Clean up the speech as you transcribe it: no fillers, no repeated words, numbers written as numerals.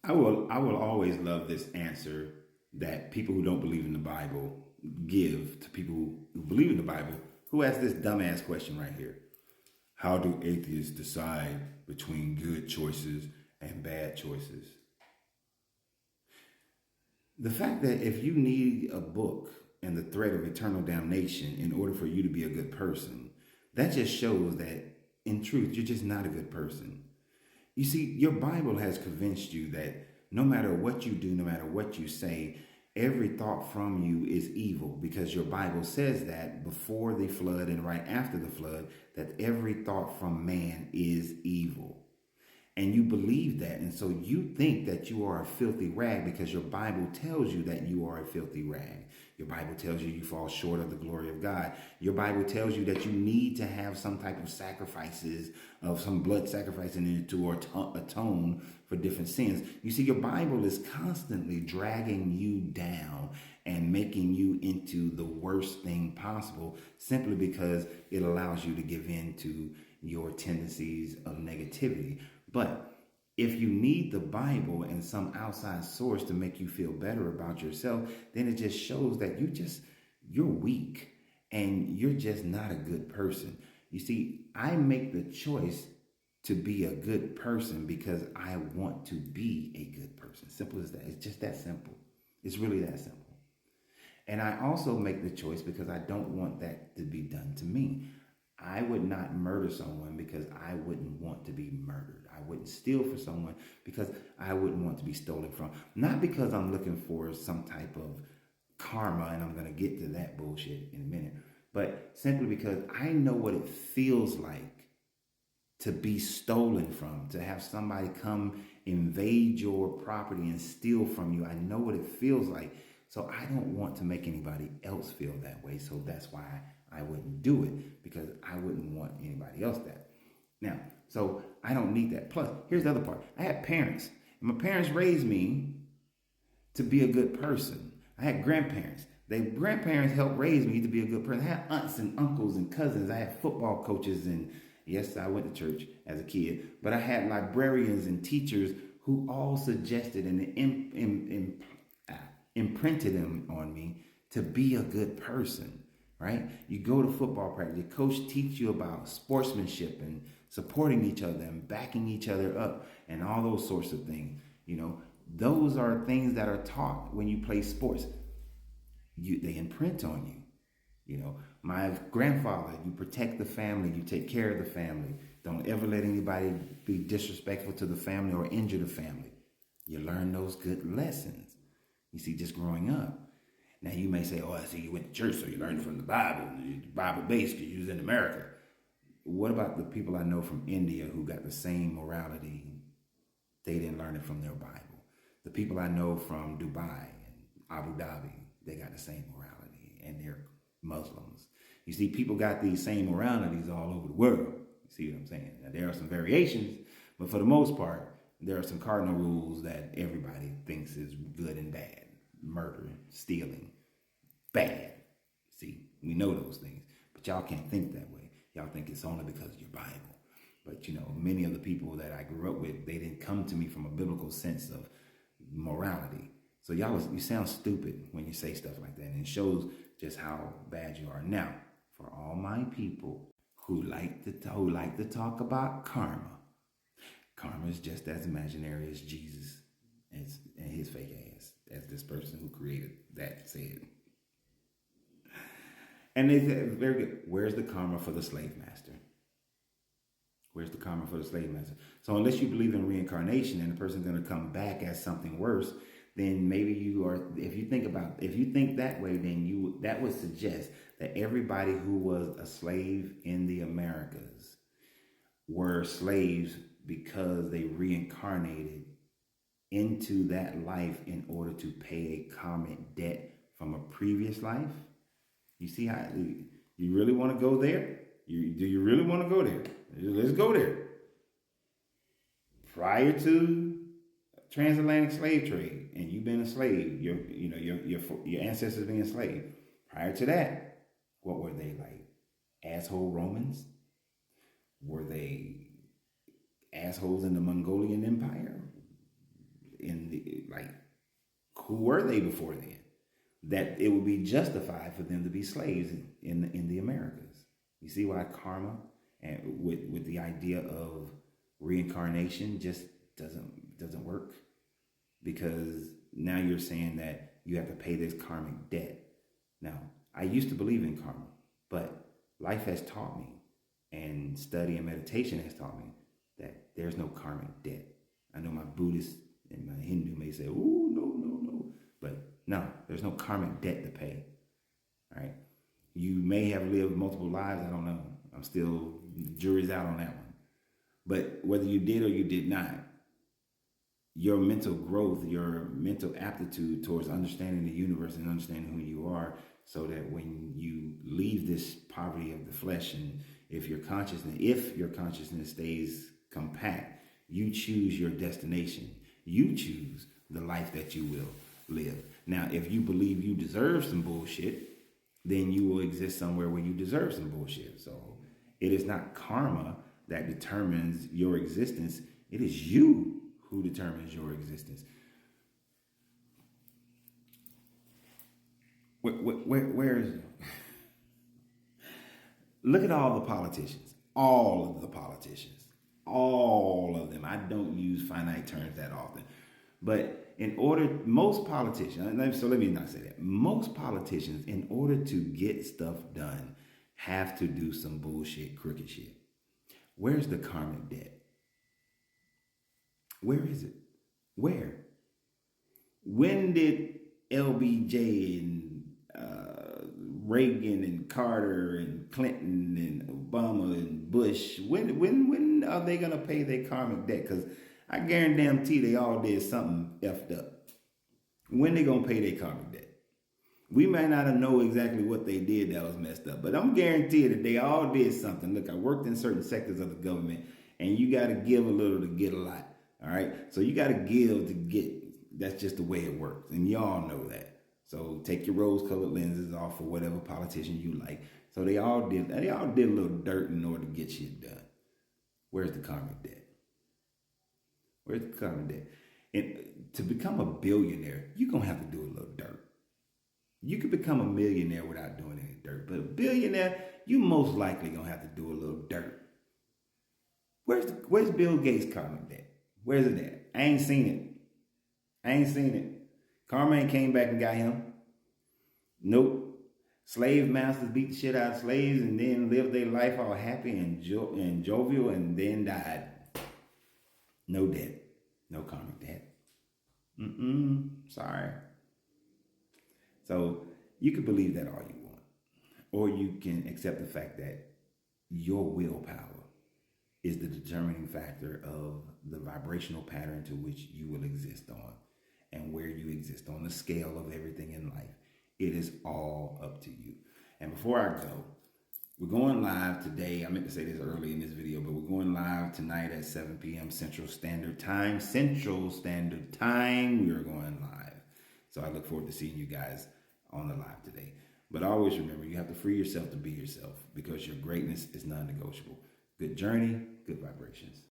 I will always love this answer that people who don't believe in the Bible give to people who believe in the Bible, who ask this dumbass question right here. How do atheists decide between good choices and bad choices? The fact that if you need a book and the threat of eternal damnation in order for you to be a good person, that just shows that in truth, you're just not a good person. You see, your Bible has convinced you that no matter what you do, no matter what you say, every thought from you is evil, because your Bible says that before the flood and right after the flood, that every thought from man is evil. And you believe that. And so you think that you are a filthy rag because your Bible tells you that you are a filthy rag. Your Bible tells you you fall short of the glory of God. Your Bible tells you that you need to have some type of sacrifices, of some blood sacrificing in it to atone for different sins. You see, your Bible is constantly dragging you down and making you into the worst thing possible, simply because it allows you to give in to your tendencies of negativity. But if you need the Bible and some outside source to make you feel better about yourself, then it just shows that you're weak and you're just not a good person. You see, I make the choice to be a good person because I want to be a good person. Simple as that. It's just that simple. It's really that simple. And I also make the choice because I don't want that to be done to me. I would not murder someone because I wouldn't want to be murdered. I wouldn't steal for someone because I wouldn't want to be stolen from. Not because I'm looking for some type of karma, and I'm going to get to that bullshit in a minute, but simply because I know what it feels like to be stolen from, to have somebody come invade your property and steal from you. I know what it feels like. So I don't want to make anybody else feel that way. So that's why I wouldn't do it, because I wouldn't want anybody else that. Now, so I don't need that. Plus, here's the other part. I had parents, and my parents raised me to be a good person. I had grandparents. Grandparents helped raise me to be a good person. I had aunts and uncles and cousins. I had football coaches, and yes, I went to church as a kid, but I had librarians and teachers who all suggested and imprinted them on me to be a good person. Right? You go to football practice, your coach teach you about sportsmanship and supporting each other and backing each other up and all those sorts of things. You know, those are things that are taught when you play sports. They imprint on you. You know, my grandfather, you protect the family, you take care of the family. Don't ever let anybody be disrespectful to the family or injure the family. You learn those good lessons. You see, just growing up. Now, you may say, oh, I see you went to church, so you learned from the Bible. You're Bible-based because you was in America. What about the people I know from India who got the same morality? They didn't learn it from their Bible. The people I know from Dubai and Abu Dhabi, they got the same morality, and they're Muslims. You see, people got these same moralities all over the world. You see what I'm saying? Now, there are some variations, but for the most part, there are some cardinal rules that everybody thinks is good and bad. Murder, stealing, bad. See, we know those things, but y'all can't think that way. Y'all think it's only because of your Bible. But you know, many of the people that I grew up with, they didn't come to me from a biblical sense of morality. So you sound stupid when you say stuff like that, and it shows just how bad you are. Now, for all my people who like to talk about karma, karma is just as imaginary as Jesus and his fake ass, as this person who created that said. And they said, very good, where's the karma for the slave master? Where's the karma for the slave master? So unless you believe in reincarnation and the person's going to come back as something worse, then maybe you are, if you think that way, then that would suggest that everybody who was a slave in the Americas were slaves because they reincarnated into that life in order to pay a karmic debt from a previous life. You see how you really want to go there? Do you really want to go there? Let's go there. Prior to transatlantic slave trade, and you've been a slave, your ancestors being enslaved. Prior to that, what were they like? Asshole Romans? Were they assholes in the Mongolian Empire? In Like, who were they before then? That it would be justified for them to be slaves in the Americas. You see why karma and with the idea of reincarnation just doesn't work? Because now you're saying that you have to pay this karmic debt. Now, I used to believe in karma, but life has taught me, and study and meditation has taught me, that there's no karmic debt. I know my Buddhist and my Hindu may say, "Oh, no," but no, there's no karmic debt to pay. All right, you may have lived multiple lives. I don't know. I'm still, jury's out on that one. But whether you did or you did not, your mental growth, your mental aptitude towards understanding the universe and understanding who you are, so that when you leave this poverty of the flesh, and if your consciousness stays compact, you choose your destination. You choose the life that you will live. Now, if you believe you deserve some bullshit, then you will exist somewhere where you deserve some bullshit. So it is not karma that determines your existence. It is you who determines your existence. Where is it? Look at all the politicians. All of the politicians. All of them. I don't use finite terms that often. But most politicians, so let me not say that. Most politicians, in order to get stuff done, have to do some bullshit, crooked shit. Where's the karmic debt? Where is it? Where? When did LBJ and Reagan and Carter and Clinton and Obama and Bush, when are they going to pay their karmic debt? Because I guarantee they all did something effed up. When they going to pay their karmic debt? We might not know exactly what they did that was messed up, but I'm guaranteed that they all did something. Look, I worked in certain sectors of the government, and you got to give a little to get a lot. All right? So you got to give to get. That's just the way it works, and y'all know that. So take your rose-colored lenses off for whatever politician you like. So they all did a little dirt in order to get shit done. Where's the karmic debt? Where's the karmic debt? And to become a billionaire, you're going to have to do a little dirt. You could become a millionaire without doing any dirt. But a billionaire, you most likely going to have to do a little dirt. Where's Bill Gates' karmic debt? Where's it at? I ain't seen it. Karma ain't came back and got him. Nope. Slave masters beat the shit out of slaves and then lived their life all happy and jovial and then died. No debt. No karmic debt. Sorry. So you can believe that all you want. Or you can accept the fact that your willpower is the determining factor of the vibrational pattern to which you will exist on and where you exist on the scale of everything in life. It is all up to you. And before I go, we're going live today. I meant to say this early in this video, but we're going live tonight at 7 p.m. Central Standard Time. We are going live. So I look forward to seeing you guys on the live today. But always remember, you have to free yourself to be yourself, because your greatness is non-negotiable. Good journey, good vibrations.